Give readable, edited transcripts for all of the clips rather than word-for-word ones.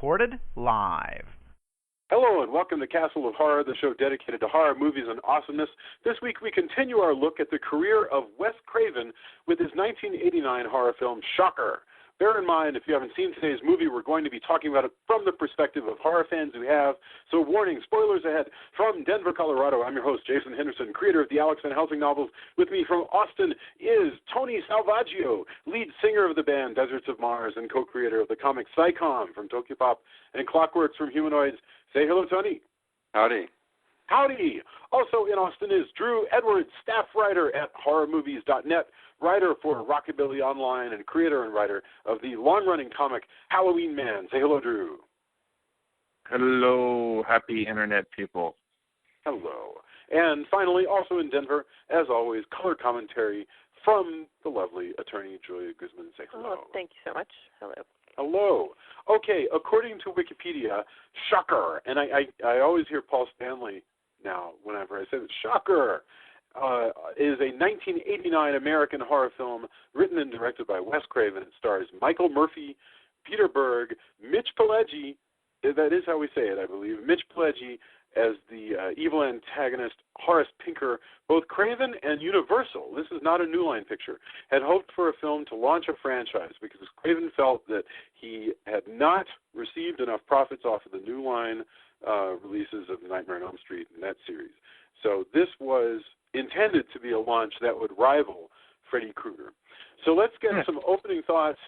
recorded live. Hello and welcome to Castle of Horror, the show dedicated to horror movies and awesomeness. This week we continue our look at the career of Wes Craven with his 1989 horror film Shocker. Bear in mind, if you haven't seen today's movie, we're going to be talking about it from the perspective of horror fans who have. So warning, spoilers ahead. From Denver, Colorado, I'm your host, Jason Henderson, creator of the Alex Van Helsing novels. With me from Austin is Tony Salvaggio, lead singer of the band Deserts of Mars and co-creator of the comic Psycom from Tokyopop and Clockworks from Humanoids. Say hello, Tony. Howdy. Howdy. Also in Austin is Drew Edwards, staff writer at horrormovies.net, writer for Rockabilly Online, and creator and writer of the long-running comic Halloween Man. Say hello, Drew. Hello, happy Internet people. Hello. And finally, also in Denver, as always, color commentary from the lovely attorney Julia Guzman. Say hello. Oh, thank you so much. Hello. Hello. Okay, according to Wikipedia, Shocker, and I always hear Paul Stanley now whenever I say it, Shocker, is a 1989 American horror film written and directed by Wes Craven. It stars Michael Murphy, Peter Berg, Mitch Pileggi, that is how we say it, I believe, Mitch Pileggi as the evil antagonist, Horace Pinker. Both Craven and Universal, this is not a New Line picture, had hoped for a film to launch a franchise because Craven felt that he had not received enough profits off of the New Line releases of Nightmare on Elm Street and that series. So this was intended to be a launch that would rival Freddy Krueger. So let's get some opening thoughts,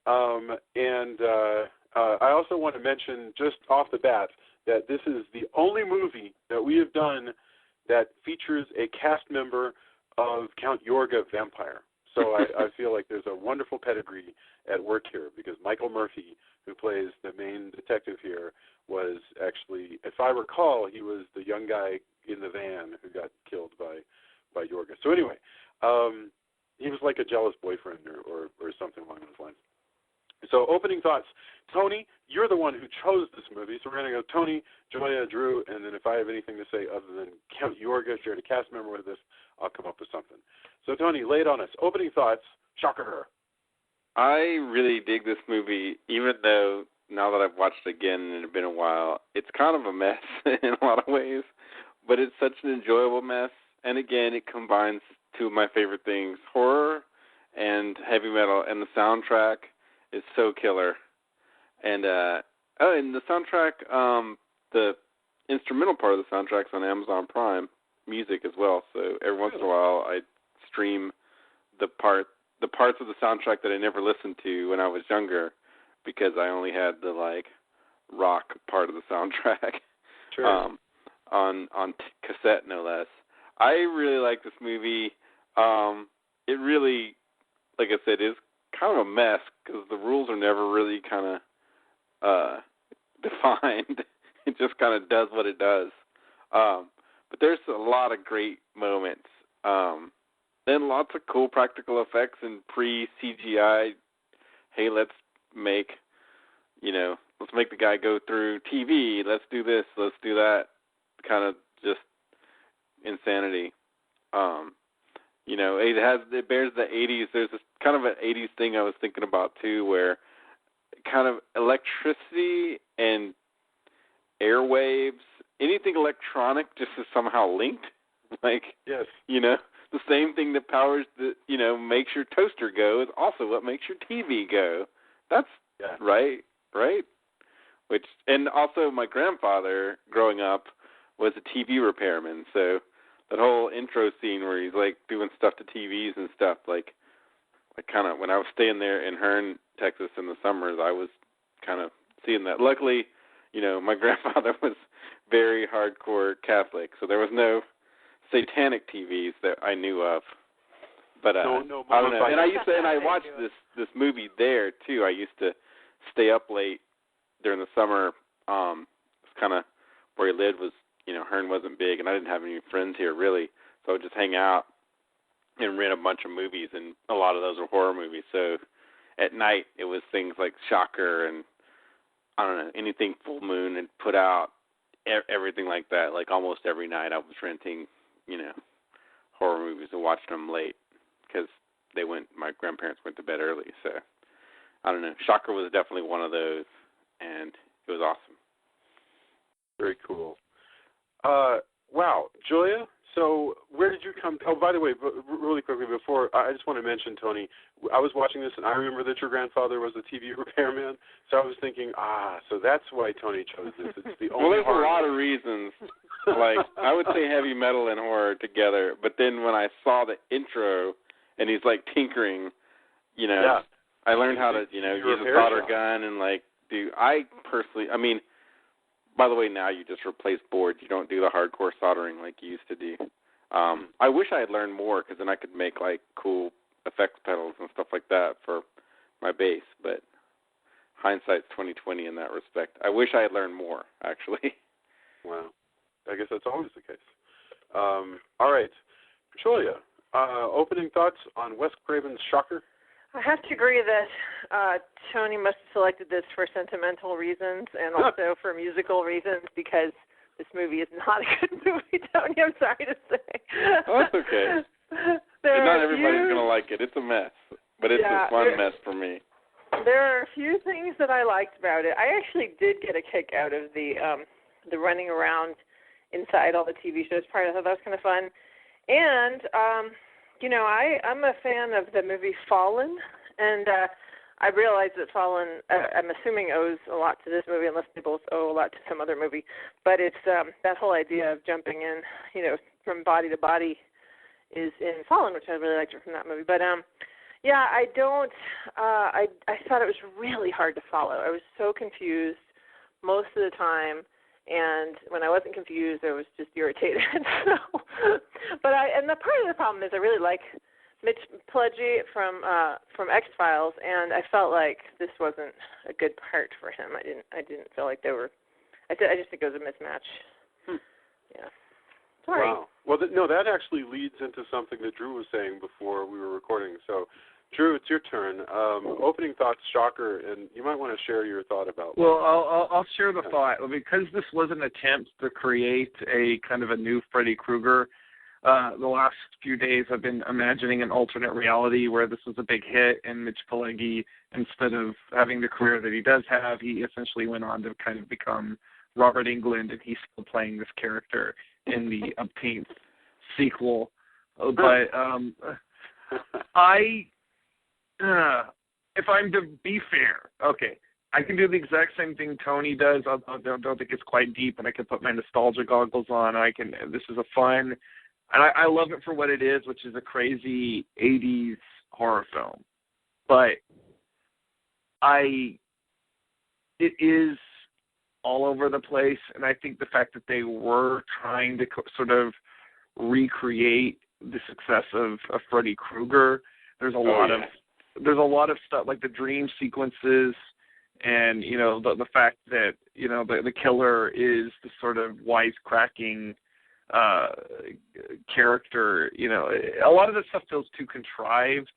and I also want to mention just off the bat that this is the only movie that we have done that features a cast member of Count Yorga Vampire. So I feel like there's a wonderful pedigree at work here because Michael Murphy, who plays the main detective here, was actually, if I recall, he was the young guy in the van who got killed by Yorga. So anyway, he was like a jealous boyfriend or something along those lines. So opening thoughts. Tony, you're the one who chose this movie, so we're going to go Tony, Julia, Drew, and then if I have anything to say other than Count Yorga, if you're a cast member with this, I'll come up with something. So Tony, lay it on us. Opening thoughts. Shocker. I really dig this movie, even though now that I've watched it again and it's been a while, it's kind of a mess in a lot of ways, but it's such an enjoyable mess. And again, it combines two of my favorite things, horror and heavy metal, and the soundtrack is so killer. And and the soundtrack, the instrumental part of the soundtrack's on Amazon Prime Music as well. So every once in a while, I stream the parts of the soundtrack that I never listened to when I was younger, because I only had the rock part of the soundtrack on cassette, no less. I really like this movie. It really, like I said, is kind of a mess because the rules are never really kind of defined. It just kind of does what it does. But there's a lot of great moments. Then lots of cool practical effects and pre-CGI. Hey, let's make the guy go through TV. Let's do this. Let's do that. Kind of just insanity. It bears the 80s. There's this kind of an 80s thing I was thinking about too, where kind of electricity and airwaves, anything electronic just is somehow linked. Yes. The same thing that powers makes your toaster go is also what makes your TV go. That's right? And also my grandfather growing up was a TV repairman, so that whole intro scene where he's doing stuff to TVs and stuff, kind of when I was staying there in Hearn, Texas in the summers, I was kind of seeing that. Luckily, my grandfather was very hardcore Catholic, so there was no satanic TVs that I knew of. But no, I don't know. And I watched this movie there too. I used to stay up late during the summer. It's kind of where he lived was, Hearn wasn't big, and I didn't have any friends here really, so I would just hang out and rent a bunch of movies, and a lot of those were horror movies. So at night it was things like Shocker and I don't know, anything Full Moon and put out, everything like that. Almost every night I was renting, horror movies and watching them late because my grandparents went to bed early. So I don't know. Shocker was definitely one of those, and It was awesome. Very cool. Wow, Julia. So where did you come? Oh, by the way, really quickly before, I just want to mention, Tony, I was watching this and I remember that your grandfather was a TV repairman. So I was thinking, so that's why Tony chose this. It's the only. Well, there's a lot of reasons. Like, I would say heavy metal and horror together, but then when I saw the intro and he's like tinkering, I learned how to, use a solder gun and like I personally, by the way, now you just replace boards. You don't do the hardcore soldering like you used to do. I wish I had learned more because then I could make like cool effects pedals and stuff like that for my bass. But hindsight's 20/20 in that respect. I wish I had learned more, actually. Wow, I guess that's always the case. All right, Julia, opening thoughts on Wes Craven's Shocker? I have to agree that Tony must have selected this for sentimental reasons and also for musical reasons because this movie is not a good movie, Tony, I'm sorry to say. Oh, that's okay. Not everybody's going to like it. It's a mess, but it's a fun mess for me. There are a few things that I liked about it. I actually did get a kick out of the running around inside all the TV shows part. I thought that was kind of fun. And I'm a fan of the movie Fallen, and I realize that Fallen, I'm assuming, owes a lot to this movie, unless they both owe a lot to some other movie. But it's that whole idea of jumping in, from body to body is in Fallen, which I really liked from that movie. But, I thought it was really hard to follow. I was so confused most of the time. And when I wasn't confused, I was just irritated. And the part of the problem is I really like Mitch Pileggi from X-Files, and I felt like this wasn't a good part for him. I didn't feel like they were. I just think it was a mismatch. Yeah. Sorry. Wow. Well, that actually leads into something that Drew was saying before we were recording. So, Drew, it's your turn. Opening thoughts, Shocker, and you might want to share your thought about. Well, I'll share the thought because this was an attempt to create a kind of a new Freddy Krueger. The last few days, I've been imagining an alternate reality where this was a big hit, and Mitch Pileggi, instead of having the career that he does have, he essentially went on to kind of become Robert Englund, and he's still playing this character in the 18th sequel. But if I'm to be fair, I can do the exact same thing Tony does. I don't think it's quite deep, and I can put my nostalgia goggles on. This is a fun, and I love it for what it is, which is a crazy 80s horror film. But it is all over the place, and I think the fact that they were trying to sort of recreate the success of Freddy Krueger, there's a lot of stuff like the dream sequences, and the fact that the killer is the sort of wisecracking character. A lot of this stuff feels too contrived,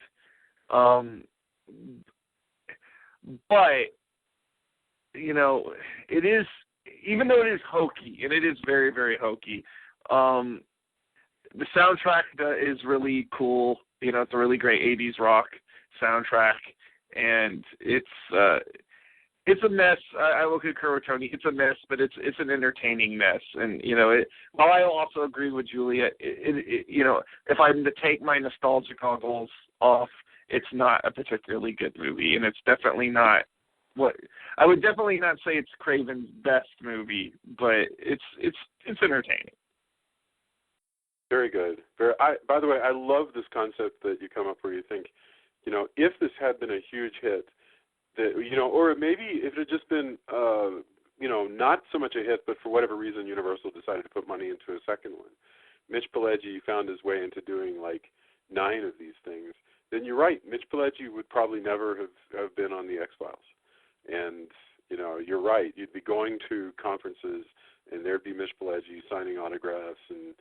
but it is, even though it is hokey, and it is very, very hokey. The soundtrack is really cool. It's a really great 80s rock soundtrack, and it's a mess. I will concur with Tony. It's a mess, but it's an entertaining mess. And while I also agree with Julia, if I'm to take my nostalgia goggles off, it's not a particularly good movie, and it's definitely not I would definitely not say it's Craven's best movie, but it's entertaining. Very good. By the way, I love this concept that you come up where you think, if this had been a huge hit, that or maybe if it had just been, not so much a hit, but for whatever reason, Universal decided to put money into a second one. Mitch Pileggi found his way into doing like 9 of these things. Then you're right. Mitch Pileggi would probably never have been on the X-Files. And, you're right. You'd be going to conferences, and there'd be Mitch Pileggi signing autographs and,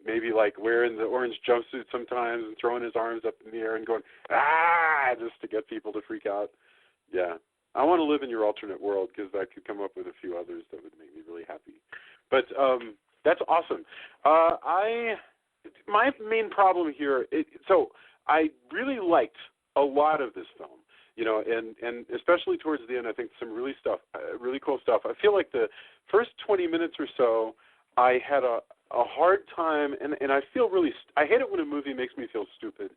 maybe like wearing the orange jumpsuit sometimes and throwing his arms up in the air and going, just to get people to freak out. Yeah. I want to live in your alternate world because I could come up with a few others that would make me really happy. But that's awesome. My main problem here, so I really liked a lot of this film. and especially towards the end, I think some really cool stuff. I feel like the first 20 minutes or so, I had a hard time, and I feel I hate it when a movie makes me feel stupid,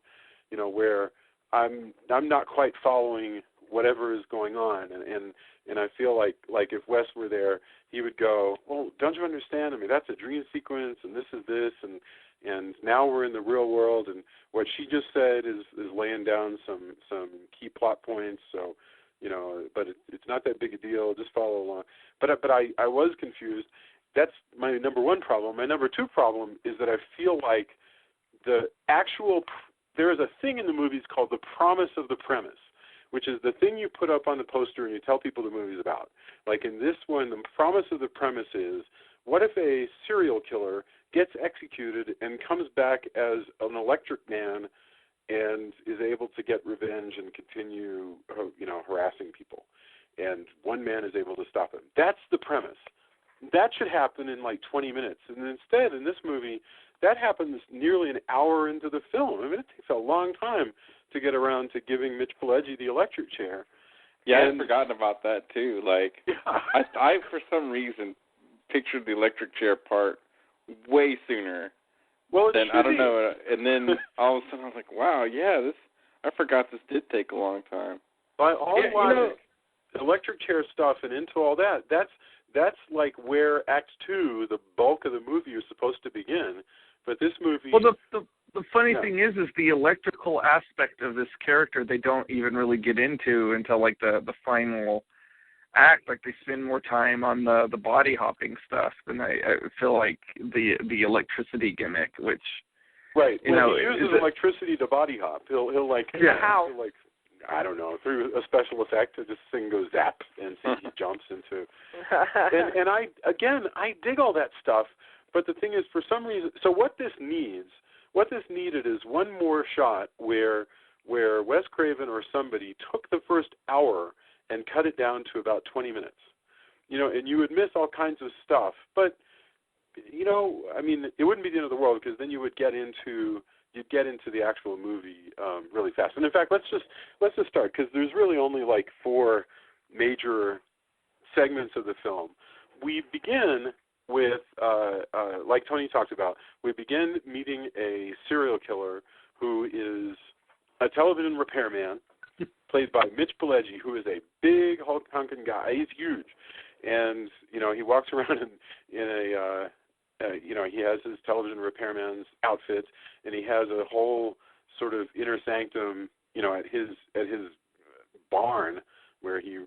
where I'm not quite following whatever is going on, and I feel like if Wes were there, he would go, well, don't you understand? I mean, that's a dream sequence, and this is this, and now we're in the real world, and what she just said is laying down some key plot points. So, but it's not that big a deal. Just follow along. But I was confused. That's my number one problem. My number two problem is that I feel like there is a thing in the movies called the promise of the premise, which is the thing you put up on the poster and you tell people the movie's about. Like in this one, the promise of the premise is, what if a serial killer gets executed and comes back as an electric man and is able to get revenge and continue, harassing people? And one man is able to stop him. That's the premise. That should happen in like 20 minutes. And instead, in this movie, that happens nearly an hour into the film. I mean, it takes a long time to get around to giving Mitch Pileggi the electric chair. Yeah, I'd forgotten about that too. Like, yeah. I for some reason pictured the electric chair part way sooner. Well, than I don't know. And then all of a sudden I was like, wow, yeah, I forgot this did take a long time. By all logic, electric chair stuff and into all that, that's like where Act 2, the bulk of the movie, is supposed to begin. But this movie... Well, the funny thing is the electrical aspect of this character they don't even really get into until like the final act. Like they spend more time on the body hopping stuff than I feel like the electricity gimmick, which right. He uses electricity to body hop. He'll like how? He'll like, I don't know, through a special effect, this thing goes zap and he jumps into. And I dig all that stuff. But the thing is, for some reason, so what this needed is one more shot where Wes Craven or somebody took the first hour and cut it down to about 20 minutes. And you would miss all kinds of stuff. But, I mean, it wouldn't be the end of the world because then you'd get into the actual movie really fast. And in fact, let's just start because there's really only like 4 major segments of the film. We begin with, like Tony talked about, we begin meeting a serial killer who is a television repairman, played by Mitch Pileggi, who is a big hulk-hunking guy. He's huge, and he walks around in a he has his television repairman's outfit, and he has a whole sort of inner sanctum, at his barn where he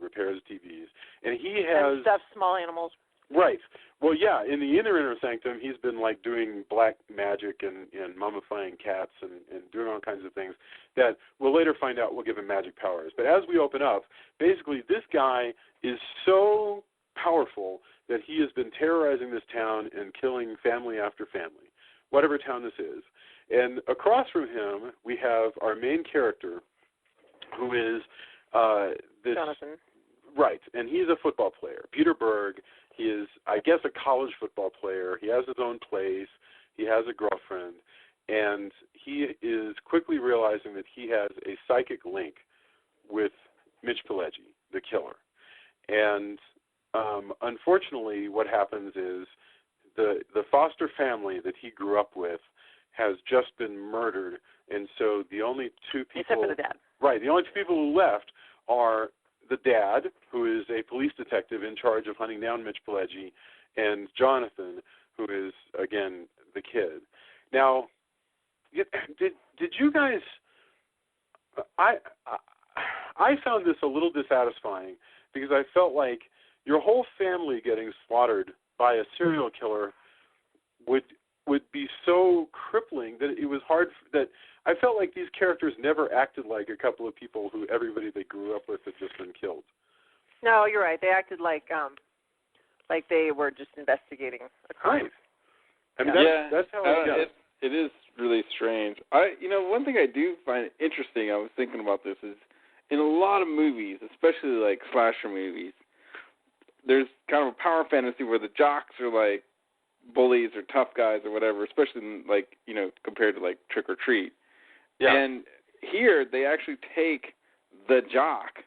repairs TVs, and he has and stuffed small animals. Right. Well, yeah, in the inner sanctum, he's been like doing black magic and mummifying cats and doing all kinds of things that we'll later find out will give him magic powers. But as we open up, basically this guy is so powerful that he has been terrorizing this town and killing family after family, whatever town this is. And across from him, we have our main character, who is this... Jonathan. Right, and he's a football player. Peter Berg. He is, I guess, a college football player. He has his own place. He has a girlfriend. And he is quickly realizing that he has a psychic link with Mitch Pileggi, the killer. And unfortunately, what happens is the foster family that he grew up with has just been murdered. And so the only 2 people... Except for the dad. Right, the only 2 people who left are the dad, who is a police detective in charge of hunting down Mitch Pileggi, and Jonathan, who is, again, the kid. Now, did you guys... I found this a little dissatisfying because I felt like your whole family getting slaughtered by a serial killer would be so crippling that it was hard that I felt like these characters never acted like a couple of people who everybody they grew up with had just been killed. No, you're right. They acted like they were just investigating a crime. Right. I mean, that's how I got it. It is really strange. One thing I do find interesting, I was thinking about this, is in a lot of movies, especially like slasher movies, there's kind of a power fantasy where the jocks are like bullies or tough guys or whatever, especially in, like, compared to like Trick or Treat. Yeah. And here they actually take the jock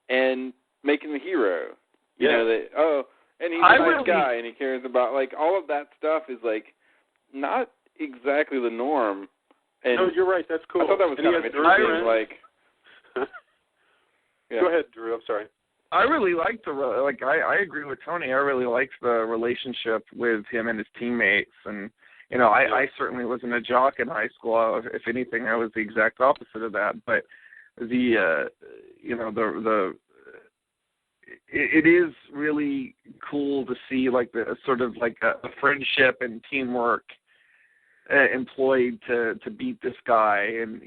and make him a hero. You know, and he's a nice guy and he cares about, like, all of that stuff is, like, not exactly the norm. And no, you're right. That's cool. I thought that was kind of interesting. Go ahead, Drew. I'm sorry. I really liked I agree with Tony. I really liked the relationship with him and his teammates. And, I certainly wasn't a jock in high school. If anything, I was the exact opposite of that. But it is really cool to see, like, the sort of like a friendship and teamwork employed to beat this guy. And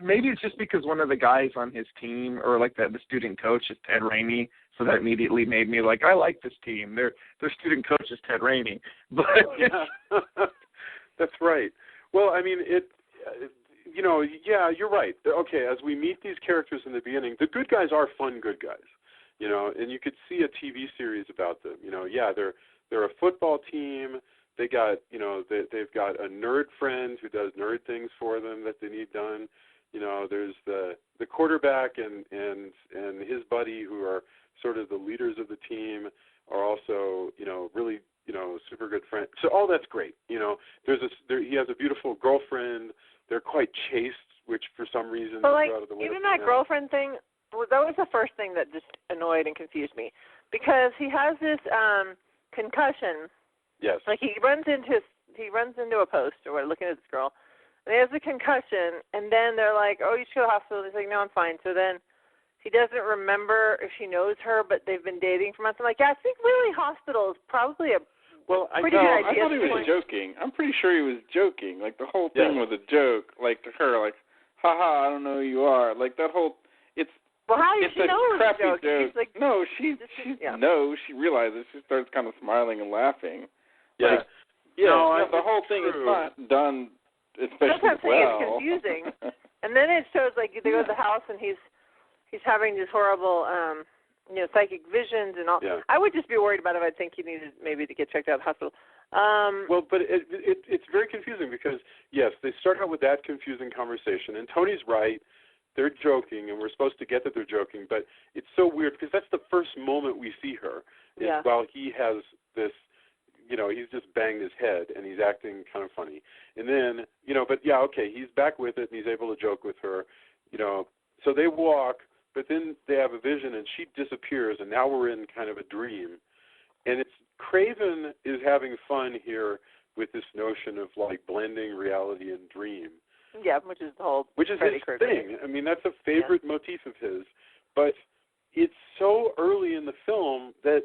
maybe it's just because one of the guys on his team, or like the student coach, is Ted Raimi, so that immediately made me like, I like this team. Their student coach is Ted Raimi. But that's right. Well, I mean, you're right. Okay, as we meet these characters in the beginning, the good guys are fun good guys. And you could see a TV series about them. They're a football team. They got, they've got a nerd friend who does nerd things for them that they need done. There's the quarterback and his buddy, who are sort of the leaders of the team, are also, really, super good friends. So all that's great. He has a beautiful girlfriend. They're quite chaste, which for some reason, but like, even that girlfriend thing, that was the first thing that just annoyed and confused me, because he has this concussion. Yes. Like he runs into a post or looking at this girl, and he has a concussion, and then they're like, "Oh, you should go to the hospital." And he's like, "No, I'm fine." So then he doesn't remember if she knows her, but they've been dating for months. I'm like, yeah, I think really hospital is probably a pretty good idea. I thought he was joking. I'm pretty sure he was joking. Like the whole thing was a joke. Like to her, like, haha, I don't know who you are. Like that whole Well, how does she know it was a joke? Joke. Like, no, she realizes. She starts kind of smiling and laughing. Yeah. Like, the whole thing is not done especially well. It's confusing. And then it shows, like, they go to the house and he's having these horrible, psychic visions and all. Yeah. I would just be worried about him. I think he needed maybe to get checked out of the hospital. But it's very confusing because, yes, they start out with that confusing conversation, and Tony's right. They're joking, and we're supposed to get that they're joking, but it's so weird because that's the first moment we see her is while he has this, he's just banged his head, and he's acting kind of funny. And then, he's back with it, and he's able to joke with her, So they walk, but then they have a vision, and she disappears, and now we're in kind of a dream. And Craven is having fun here with this notion of, like, blending reality and dream. Yeah, which is his thing. I mean, that's a favorite motif of his. But it's so early in the film that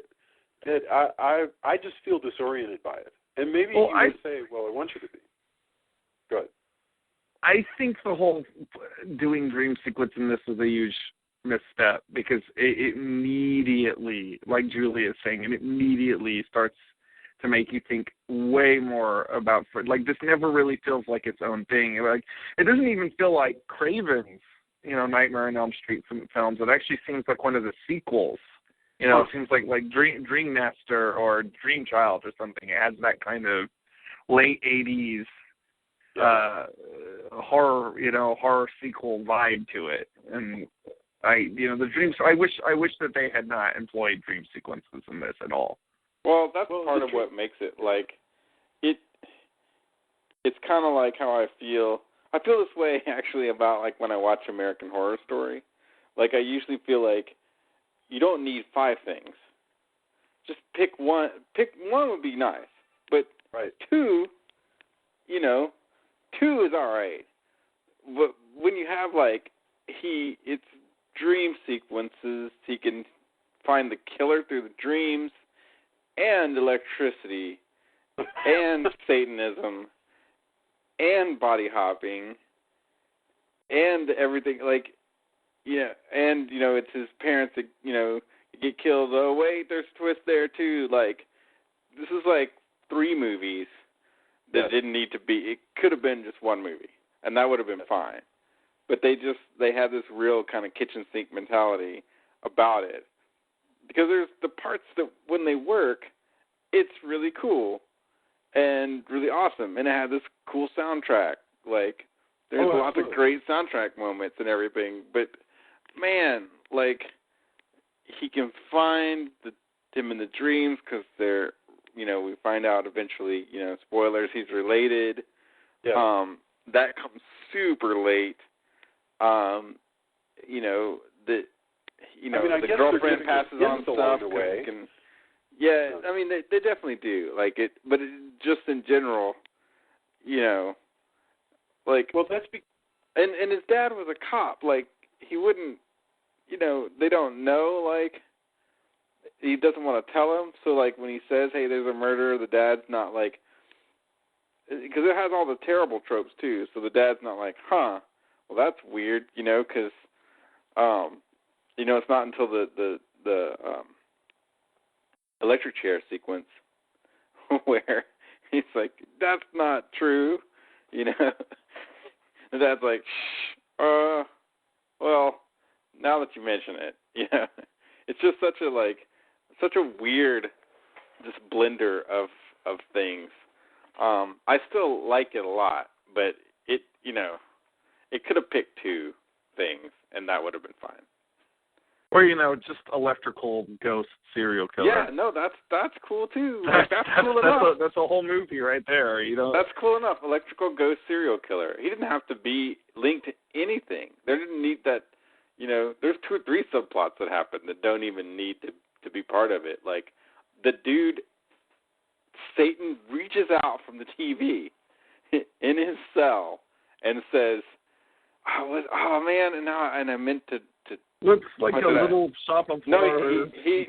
I just feel disoriented by it. And maybe you would say, well, I want you to be. Go ahead. I think the whole doing dream sequence in this was a huge misstep because it immediately, like Julie is saying, it immediately starts to make you think way more about, like, this never really feels like its own thing. Like, it doesn't even feel like Craven's, Nightmare on Elm Street films. It actually seems like one of the sequels. It seems like Dream Master or Dream Child or something. It has that kind of late 80s horror sequel vibe to it. And the dreams. I wish that they had not employed dream sequences in this at all. Well, that's part of what makes it, like, it's kind of like how I feel this way, actually, about, like, when I watch American Horror Story. Like, I usually feel like you don't need 5 things. Just pick one. Pick one would be nice. But 2, 2 is all right. But when you have, like, it's dream sequences, he can find the killer through the dreams, and electricity, and Satanism, and body hopping, and everything, like, and, it's his parents that, get killed. Oh, wait, there's a twist there, too. Like, this is, like, 3 movies that didn't need to be. It could have been just 1 movie, and that would have been fine. But they had this real kind of kitchen sink mentality about it. Because there's the parts that when they work, it's really cool and really awesome. And it had this cool soundtrack. Like, there's lots of great soundtrack moments and everything. But man, like, he can find him in the dreams because they're, we find out eventually, spoilers, he's related. Yeah. That comes super late. The girlfriend passes on stuff. The way. I mean, they definitely do. Like it, but just in general, like. Well, that's and his dad was a cop. Like, he wouldn't, they don't know. Like, he doesn't want to tell him. So, like, when he says, "Hey, there's a murder," the dad's not like, because it has all the terrible tropes too. So the dad's not like, "Huh, well, that's weird," because, it's not until the electric chair sequence where he's like, "That's not true," And dad's like, well, now that you mention it, it's just such a weird, just blender of things. I still like it a lot, but it could have picked two things, and that would have been fine. Or, just electrical ghost serial killer. Yeah, no, that's cool too. That's cool enough. That's a whole movie right there, That's cool enough. Electrical ghost serial killer. He didn't have to be linked to anything. There didn't need that. There's 2 or 3 subplots that happen that don't even need to be part of it. Like, the dude, Satan reaches out from the TV in his cell and says, "Oh man," and I meant to. Looks like a little shop of horrors. He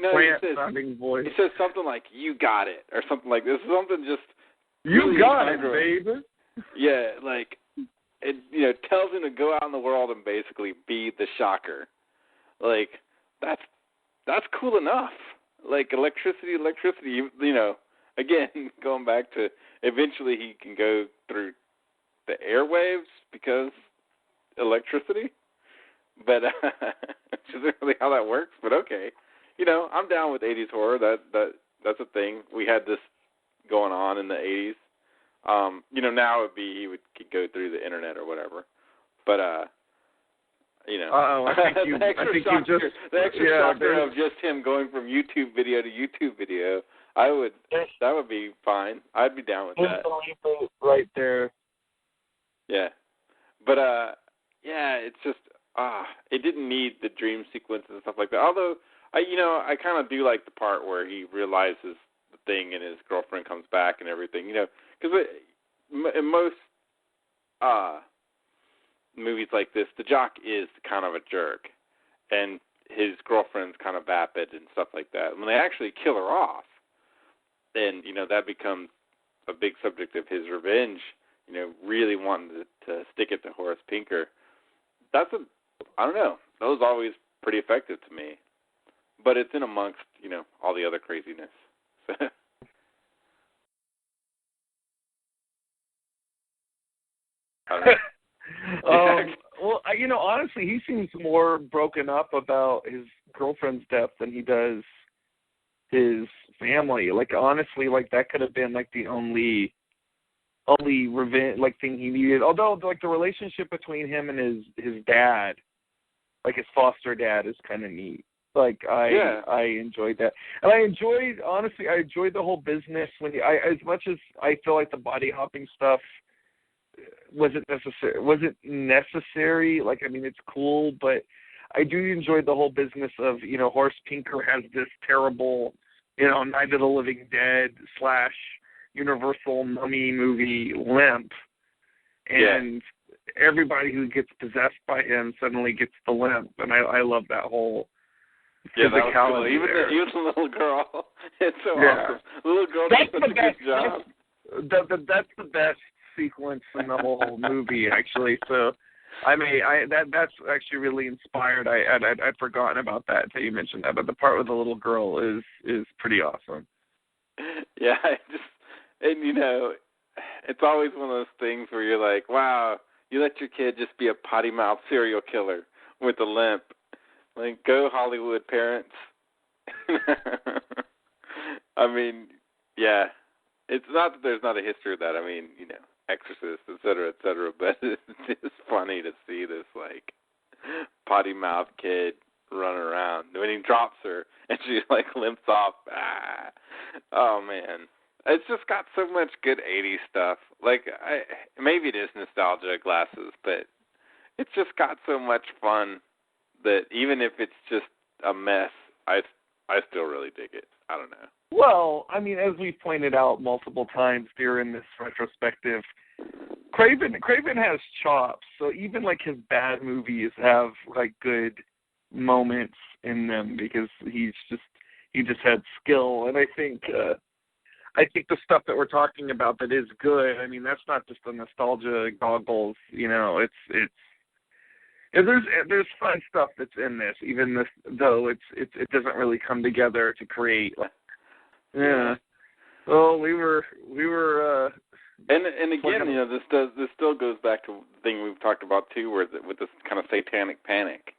sounding voice. He says something like, "You got it," or something like this. Something just. You really got it, baby. Yeah, like, it tells him to go out in the world and basically be the shocker. Like, that's cool enough. Like, electricity. Again, going back to eventually he can go through the airwaves because electricity. But which isn't really how that works. But okay, I'm down with 80s horror. That's a thing. We had this going on in the 80s. Now it'd be he could go through the internet or whatever. But I think you just the extra shocker of just him going from YouTube video to YouTube video. That would be fine. I'd be down with that. Right there. Yeah, but it's just. It didn't need the dream sequence and stuff like that. Although, I kind of do like the part where he realizes the thing and his girlfriend comes back and everything. Because in most movies like this, the jock is kind of a jerk, and his girlfriend's kind of vapid and stuff like that. When they actually kill her off, then that becomes a big subject of his revenge. Really wanting to stick it to Horace Pinker. I don't know. That was always pretty effective to me. But it's in amongst, all the other craziness. Well, honestly, he seems more broken up about his girlfriend's death than he does his family. Like, honestly, like, that could have been, like, the only revenge, like, thing he needed. Although, like, the relationship between him and his dad, like his foster dad, is kind of neat. Like, I enjoyed that, and I enjoyed the whole business when as much as I feel like the body hopping stuff wasn't necessary. Like, I mean, it's cool, but I do enjoy the whole business of Horace Pinker has this terrible Night of the Living Dead / Universal mummy movie limp, and everybody who gets possessed by him suddenly gets the limp, and I love that whole physicality. That was cool. Even the little girl, it's so awesome. The little girl does such a good job. That's the best sequence in the whole movie, actually. So, that's actually really inspired. I'd forgotten about that until you mentioned that. But the part with the little girl is pretty awesome. Yeah, it's always one of those things where you're like, wow, you let your kid just be a potty mouth serial killer with a limp. Like, go Hollywood parents. I mean, yeah. It's not that there's not a history of that. I mean, Exorcist, et cetera, but it's just funny to see this, like, potty mouth kid running around. When he drops her and she like limps off. Oh man, it's just got so much good '80s stuff. Like maybe it is nostalgia glasses, but it's just got so much fun that even if it's just a mess, I still really dig it. I don't know. Well, I mean, as we've pointed out multiple times during this retrospective, Craven has chops. So even like his bad movies have like good moments in them because he just had skill. And I think the stuff that we're talking about that is good. I mean, that's not just the nostalgia goggles. You know, it's there's fun stuff that's in this, even this though it doesn't really come together to create. Yeah. Well, we were. And again, you know, this still goes back to the thing we've talked about too, where with this kind of satanic panic,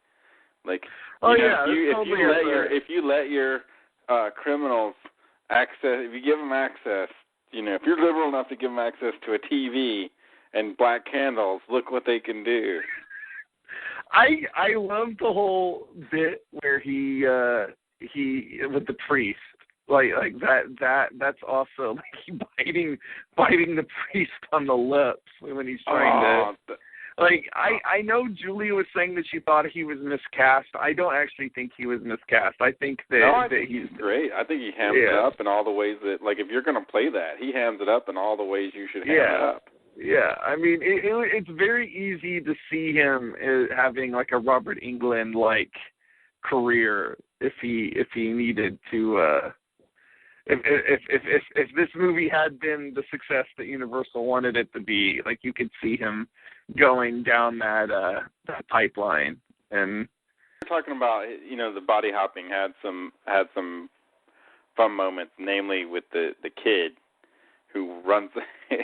like, if you let your criminals access, if you give them access, you know, if you're liberal enough to give them access to a TV and black candles, look what they can do. I love the whole bit where he with the priest. Like that's also like he biting the priest on the lips when he's trying to. Like I know Julie was saying that she thought he was miscast. I don't actually think he was miscast. I think that he's great. I think he hams it up in all the ways that, like, if you're going to play that, he hams it up in all the ways you should ham it up. Yeah, I mean it's very easy to see him having like a Robert Englund like career if he needed to. If this movie had been the success that Universal wanted it to be, like, you could see him going down that pipeline. And we're talking about, you know, the body hopping had some fun moments, namely with the kid who runs,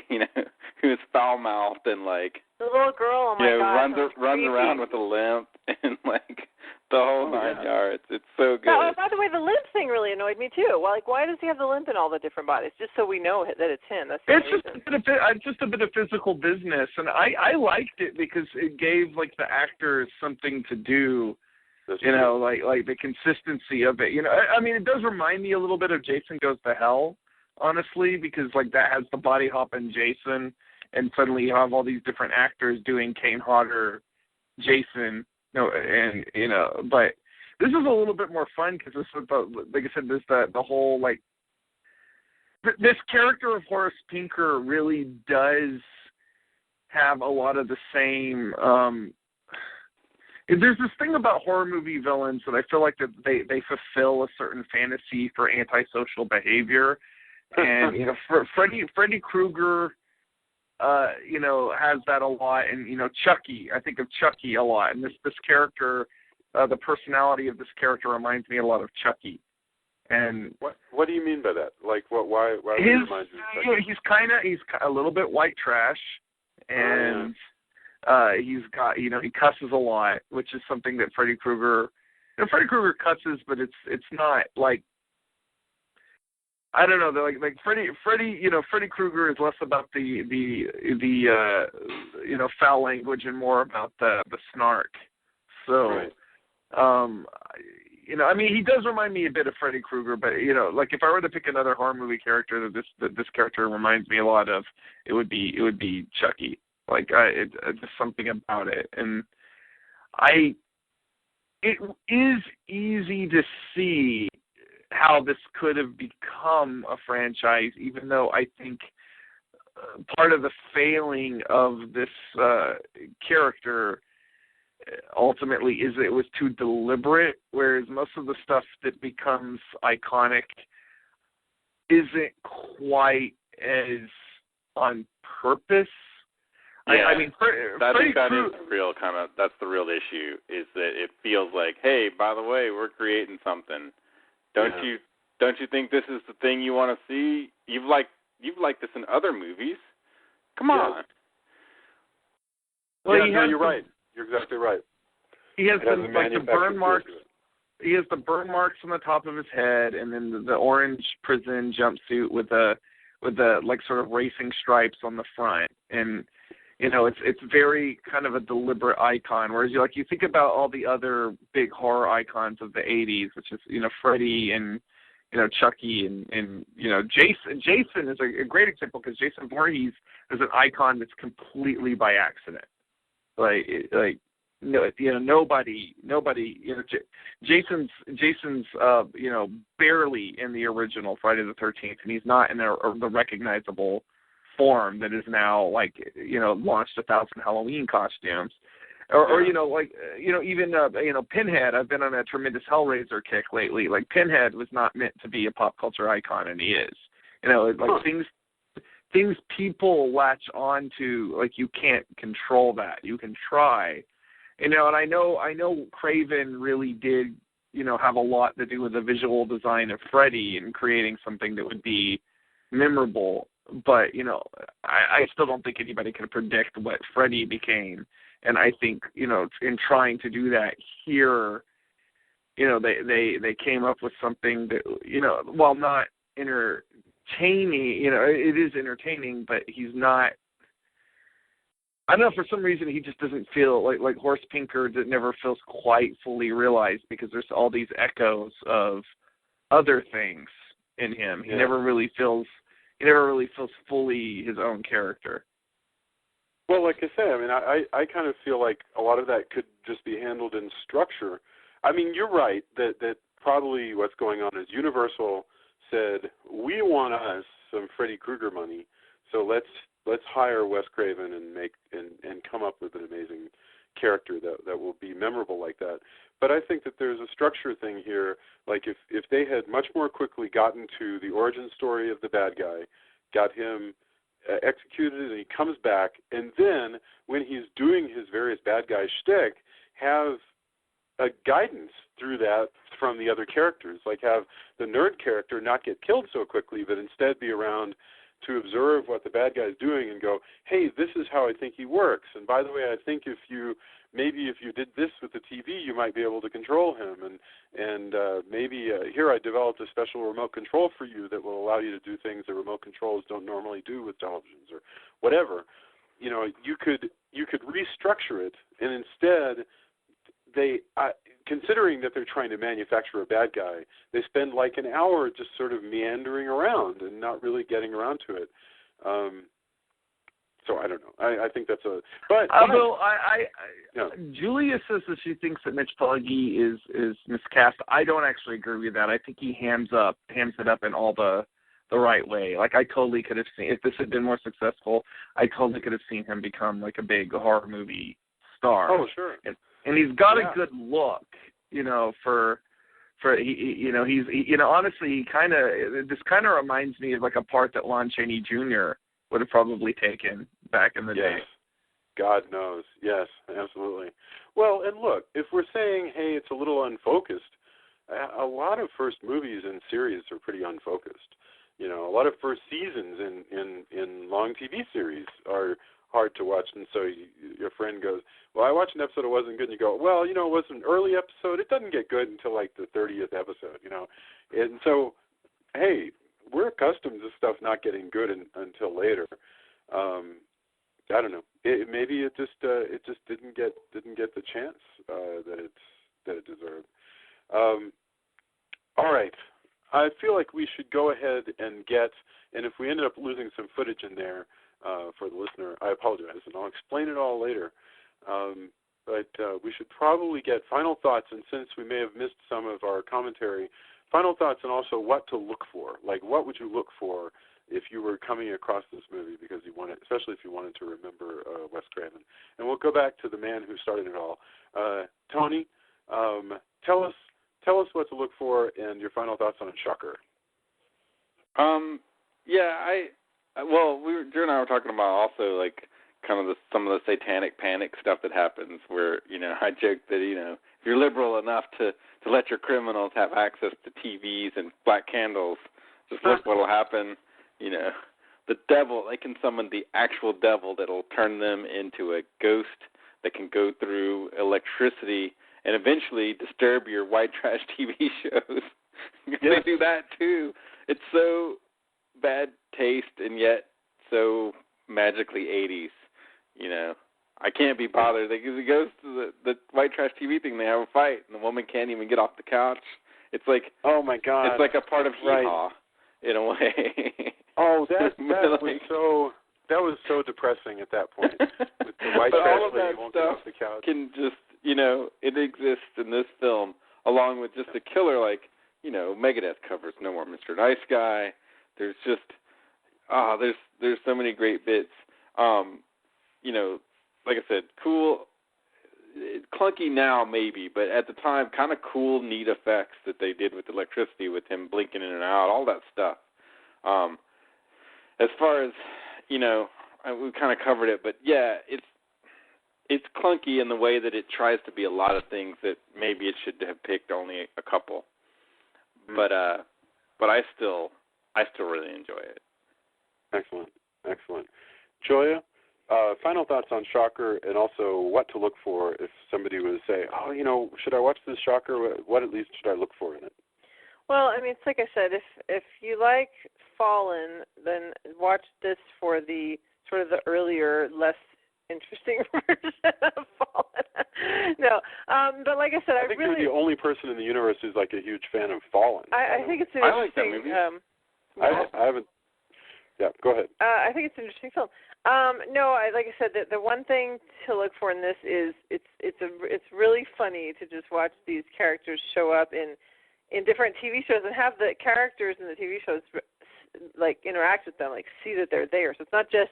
you know, who's foul mouthed and like the little girl. Oh my God, runs around with a limp and like. The whole 9 yards. It's so good. By the way, the limp thing really annoyed me too. Well, like, why does he have the limp in all the different bodies? Just so we know that it's him. That's just a bit of physical business, and I liked it because it gave like the actors something to do. You know, like the consistency of it. You know, I mean, it does remind me a little bit of Jason Goes to Hell, honestly, because like that has the body hop and Jason, and suddenly you have all these different actors doing Kane Hodder, Jason. No, and you know, but this is a little bit more fun because this is like I said, this the whole like this character of Horace Pinker really does have a lot of the same. There's this thing about horror movie villains that I feel like that they fulfill a certain fantasy for antisocial behavior, and you know, Freddy Krueger. You know, has that a lot, and you know, Chucky. I think of Chucky a lot, and this character, the personality of this character reminds me a lot of Chucky. And what do you mean by that? Like, why would it remind you of Chucky? He's a little bit white trash, and he's got, you know, he cusses a lot, which is something that Freddy Krueger. You know, Freddy Krueger cusses, but it's not like. I don't know. Like Freddy. You know, Freddy Krueger is less about the you know, foul language and more about the snark. So, right. You know, I mean, he does remind me a bit of Freddy Krueger, but you know, like if I were to pick another horror movie character that this character reminds me a lot of, it would be Chucky. Like just something about it, and it is easy to see how this could have become a franchise, even though I think part of the failing of this character ultimately is that it was too deliberate, whereas most of the stuff that becomes iconic isn't quite as on purpose. Yeah, I mean, I think that is the real that's the real issue, is that it feels like, hey, by the way, we're creating something. Don't you think this is the thing you want to see? You've liked this in other movies. Come on. Well, you're right. You're exactly right. He has the burn marks. He has the burn marks on the top of his head, and then the orange prison jumpsuit with the like sort of racing stripes on the front. And it's very kind of a deliberate icon. Whereas you think about all the other big horror icons of the 80s, which is, Freddy and, Chucky and Jason. Jason is a great example because Jason Voorhees is an icon that's completely by accident. Nobody, Jason's, barely in the original Friday the 13th, and he's not in the recognizable form that is now launched 1,000 Halloween costumes, even Pinhead. I've been on a tremendous Hellraiser kick lately. Pinhead was not meant to be a pop culture icon, and he is. Things people latch on to, you can't control that. You can try, and I know Craven really did, have a lot to do with the visual design of Freddy and creating something that would be memorable. But, I still don't think anybody can predict what Freddy became. And I think, in trying to do that here, they came up with something that, while not entertaining, it is entertaining, but he's not, I don't know, for some reason he just doesn't feel like Horace Pinker that never feels quite fully realized because there's all these echoes of other things in him. He never really feels fully his own character. Well, like I said, I kind of feel like a lot of that could just be handled in structure. You're right that probably what's going on is Universal said, we want us some Freddy Krueger money, so let's hire Wes Craven and come up with an amazing character that will be memorable like that. But I think that there's a structure thing here. Like if they had much more quickly gotten to the origin story of the bad guy, got him executed, and he comes back, and then when he's doing his various bad guy shtick, have a guidance through that from the other characters. Have the nerd character not get killed so quickly, but instead be around to observe what the bad guy's doing and go, hey, this is how I think he works. And by the way, I think if you did this with the TV, you might be able to control him. And maybe here I developed a special remote control for you that will allow you to do things that remote controls don't normally do with televisions or whatever. You could restructure it, and instead they, considering that they're trying to manufacture a bad guy, they spend an hour just sort of meandering around and not really getting around to it. So I don't know. I think that's a. But although Julia says that she thinks that Mitch Pileggi is miscast. I don't actually agree with that. I think he hams it up in all the right way. I totally could have seen, if this had been more successful, I totally could have seen him become a big horror movie star. Oh, sure. And he's got a good look, for he's honestly this kind of reminds me of a part that Lon Chaney Jr. would have probably taken back in the day. God knows. Yes, absolutely. Well, and look, if we're saying, hey, it's a little unfocused, a lot of first movies and series are pretty unfocused. A lot of first seasons in long TV series are hard to watch, and so your friend goes, well, I watched an episode, it wasn't good, and you go, well, it was an early episode, it doesn't get good until the 30th episode, and so, hey, we're accustomed to stuff not getting good until later. I don't know. Maybe it just didn't get the chance that it deserved. All right, I feel like we should go ahead and if we ended up losing some footage in there, for the listener, I apologize, and I'll explain it all later. But we should probably get final thoughts, and since we may have missed some of our commentary, final thoughts and also what to look for. What would you look for if you were coming across this movie because you wanted, especially if you wanted to remember Wes Craven? And we'll go back to the man who started it all. Tony, tell us what to look for and your final thoughts on Shocker. Drew and I were talking about also some of the satanic panic stuff that happens where, I joke that, if you're liberal enough to let your criminals have access to TVs and black candles, just look what will happen. The devil, they can summon the actual devil that'll turn them into a ghost that can go through electricity and eventually disturb your white trash TV shows. They do that too. It's so bad taste and yet so magically 80s. I can't be bothered. He goes to the white trash TV thing. They have a fight, and the woman can't even get off the couch. It's like, oh my God, it's like a part of hee-haw in a way. Oh, that was so depressing at that point. With the white but trash all of lady that won't get stuff off the couch. Can just, it exists in this film, along with just a killer like, Megadeth covers No More Mr. Nice Guy. There's just, there's so many great bits. Like I said, cool, clunky now maybe, but at the time, kind of cool, neat effects that they did with electricity, with him blinking in and out, all that stuff. As far as, we kind of covered it, but yeah, it's clunky in the way that it tries to be a lot of things that maybe it should have picked only a couple. But I still really enjoy it. Excellent. Joya, final thoughts on Shocker, and also what to look for if somebody was to say, should I watch this Shocker? What at least should I look for in it? Well, I mean, it's like I said, if you like Fallen, then watch this for the sort of the earlier, less interesting version of Fallen. No, but like I said, I think you're the only person in the universe who's like a huge fan of Fallen. I think it's an I like interesting. that movie. I haven't. Yeah, go ahead. I think it's an interesting film. No, like I said, the one thing to look for in this is it's really funny to just watch these characters show up in different TV shows and have the characters in the TV shows like interact with them, like see that they're there. So it's not just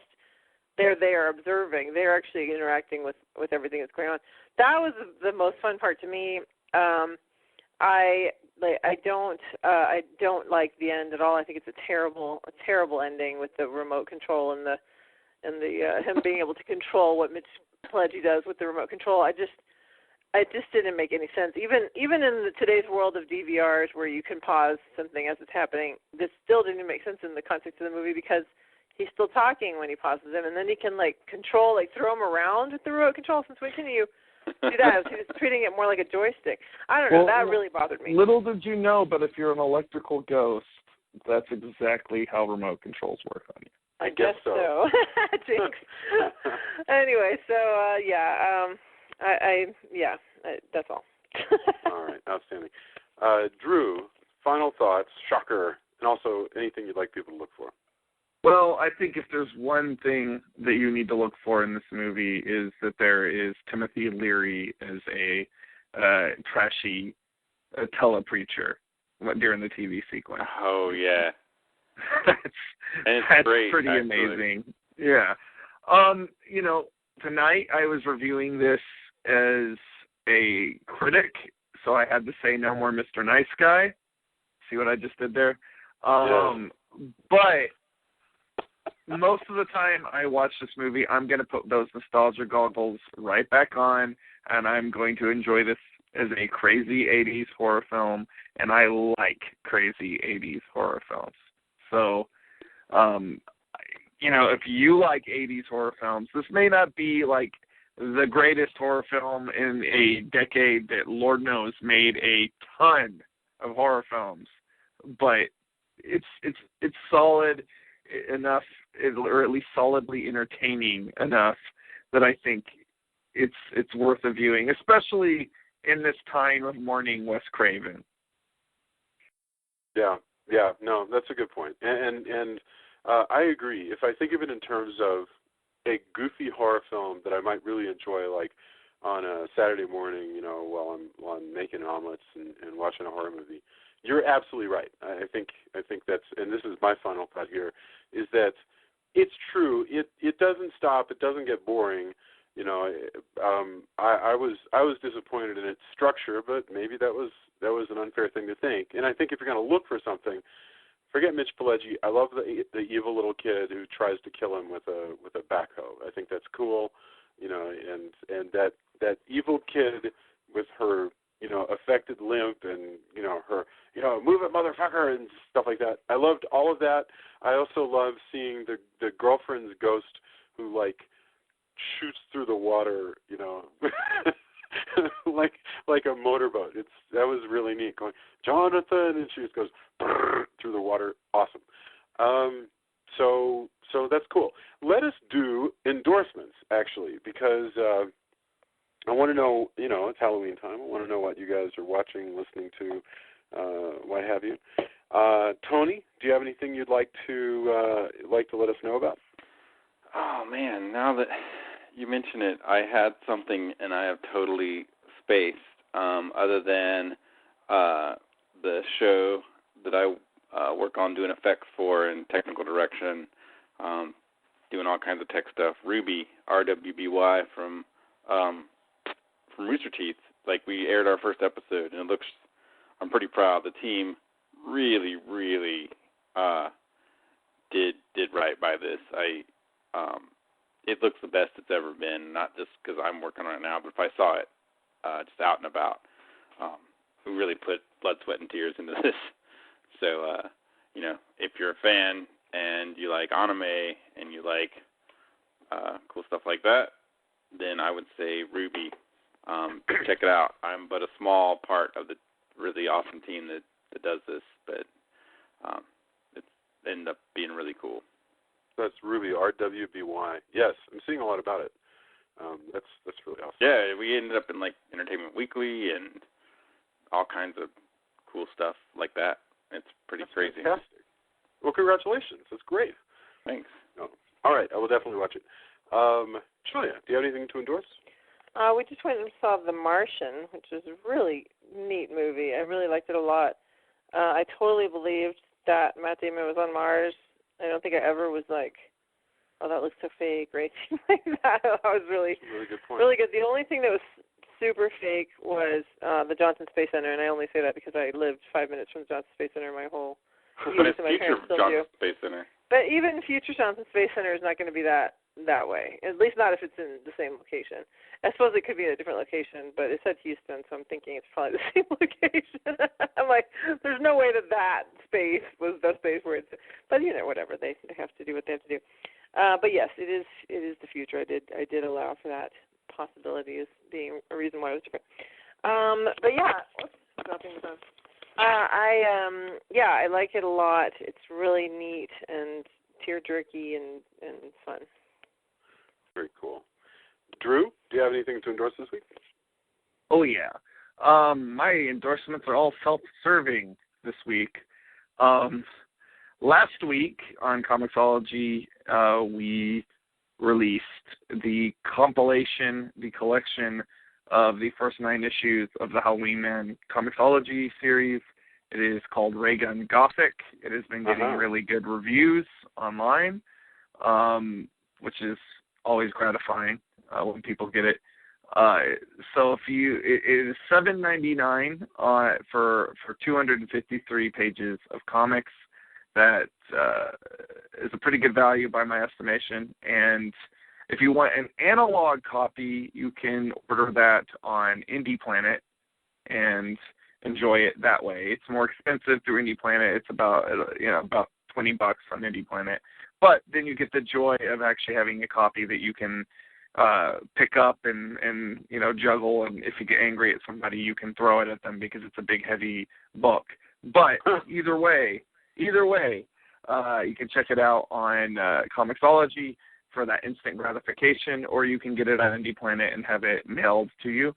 they're there observing; they're actually interacting with everything that's going on. That was the most fun part to me. I don't like the end at all. I think it's a terrible ending with the remote control and the him being able to control what Mitch Pileggi does with the remote control. It just didn't make any sense. Even in today's world of DVRs where you can pause something as it's happening, this still didn't make sense in the context of the movie because he's still talking when he pauses him, and then he can control, throw him around with the remote control. Since when can you do that? He was treating it more like a joystick. I don't know. That really bothered me. Little did you know, but if you're an electrical ghost, that's exactly how remote controls work on you. I guess so. Jinx. Anyway, so that's all. All right, outstanding. Drew, final thoughts, Shocker, and also anything you'd like people to look for. Well, I think if there's one thing that you need to look for in this movie is that there is Timothy Leary as a trashy telepreacher during the TV sequence. Oh, yeah. That's great, pretty actually. amazing. Yeah. Tonight I was reviewing this as a critic, so I had to say No More Mr. Nice Guy. See what I just did there? But most of the time I watch this movie, I'm going to put those nostalgia goggles right back on, and I'm going to enjoy this as a crazy 80s horror film, and I like crazy 80s horror films. So, if you like 80s horror films, this may not be the greatest horror film in a decade that, Lord knows, made a ton of horror films, but it's solid enough, or at least solidly entertaining enough that I think it's worth a viewing, especially in this time of mourning Wes Craven. Yeah, no, that's a good point, and I agree. If I think of it in terms of a goofy horror film that I might really enjoy, on a Saturday morning, while I'm making omelets and watching a horror movie, you're absolutely right. I think that's, and this is my final thought here, is that it's true. It doesn't stop. It doesn't get boring. I was disappointed in its structure, but maybe that was an unfair thing to think. And I think if you're going to look for something, forget Mitch Pileggi. I love the evil little kid who tries to kill him with a backhoe. I think that's cool, and that evil kid with her affected limp and her move it motherfucker and stuff like that. I loved all of that. I also love seeing the girlfriend's ghost who shoots through the water, like a motorboat. That was really neat. Going, Jonathan, and she just goes through the water. Awesome. So that's cool. Let us do endorsements, actually, because I want to know, it's Halloween time. I want to know what you guys are watching, listening to, what have you. Tony, do you have anything you'd like to let us know about? Oh, man, now that you mention it, I had something and I have totally spaced, other than the show that I work on doing effects for and technical direction, doing all kinds of tech stuff. Ruby, RWBY from Rooster Teeth. Like, we aired our first episode, and I'm pretty proud. The team really, really did right by this. It looks the best it's ever been, not just because I'm working on it now, but if I saw it just out and about. We really put blood, sweat, and tears into this. So, if you're a fan and you like anime and you like cool stuff like that, then I would say Ruby. Check it out. I'm but a small part of the really awesome team that does this, but it's ended up being really cool. That's Ruby, RWBY. Yes, I'm seeing a lot about it. That's really awesome. Yeah, we ended up in like Entertainment Weekly and all kinds of cool stuff like that. It's pretty crazy. Fantastic. Well, congratulations. That's great. Thanks. Oh. All right, I will definitely watch it. Julia, do you have anything to endorse? We just went and saw The Martian, which is a really neat movie. I really liked it a lot. I totally believed that Matt Damon was on Mars. I don't think I ever was like, oh, that looks so fake or anything like that. That was really good point. Really good. The only thing that was super fake was the Johnson Space Center, and I only say that because I lived 5 minutes from the Johnson Space Center my whole But it's and my future parents still Johnson do. Space Center. But even future Johnson Space Center is not going to be that way, at least not if it's in the same location. I suppose it could be in a different location, but it said Houston, so I'm thinking it's probably the same location. I'm like, there's no way that space was the space where it's. But whatever, they have to do what they have to do. But yes, it is the future. I did allow for that possibility as being a reason why it was different. But yeah, dropping the phone. I like it a lot. It's really neat and tear-jerky and fun. Very cool. Drew, do you have anything to endorse this week? Oh, yeah. My endorsements are all self-serving this week. Last week on Comixology, we released the collection of the first 9 issues of the Halloween Man Comixology series. It is called Ray Gun Gothic. It has been getting really good reviews online, which is always gratifying when people get it. So it is $7.99 for 253 pages of comics. That is a pretty good value by my estimation. And if you want an analog copy, you can order that on Indie Planet and enjoy it that way. It's more expensive through Indie Planet. It's about $20 on Indie Planet. But then you get the joy of actually having a copy that you can pick up and juggle, and if you get angry at somebody, you can throw it at them because it's a big, heavy book. But either way, you can check it out on Comixology for that instant gratification, or you can get it on Indie Planet and have it mailed to you.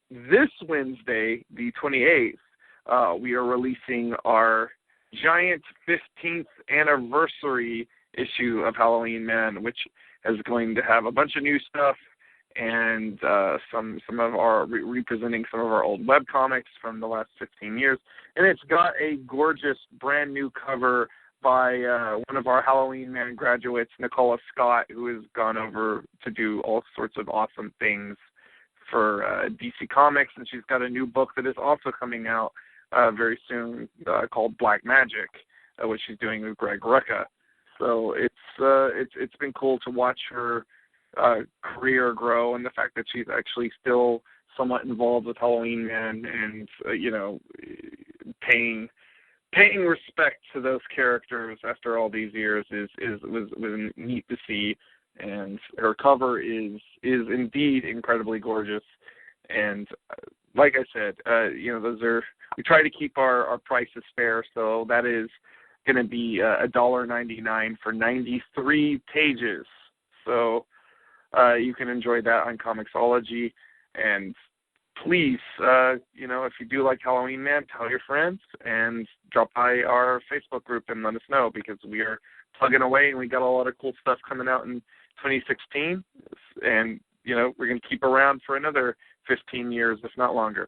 This Wednesday, the 28th, we are releasing our giant 15th anniversary issue of Halloween Man, which is going to have a bunch of new stuff and some of our representing some of our old web comics from the last 15 years. And it's got a gorgeous brand new cover by one of our Halloween Man graduates, Nicola Scott, who has gone over to do all sorts of awesome things for DC Comics, and she's got a new book that is also coming out very soon called Black Magic, which she's doing with Greg Rucka. So it's been cool to watch her career grow, and the fact that she's actually still somewhat involved with Halloween Man and paying respect to those characters after all these years was neat to see. And her cover is indeed incredibly gorgeous. And like I said, we try to keep our prices fair. So that is going to be $1.99 for 93 pages. So you can enjoy that on Comixology. And please, if you do like Halloween Man, tell your friends and drop by our Facebook group and let us know, because we are plugging away and we got a lot of cool stuff coming out in 2016. And, we're going to keep around for another 15 years, if not longer.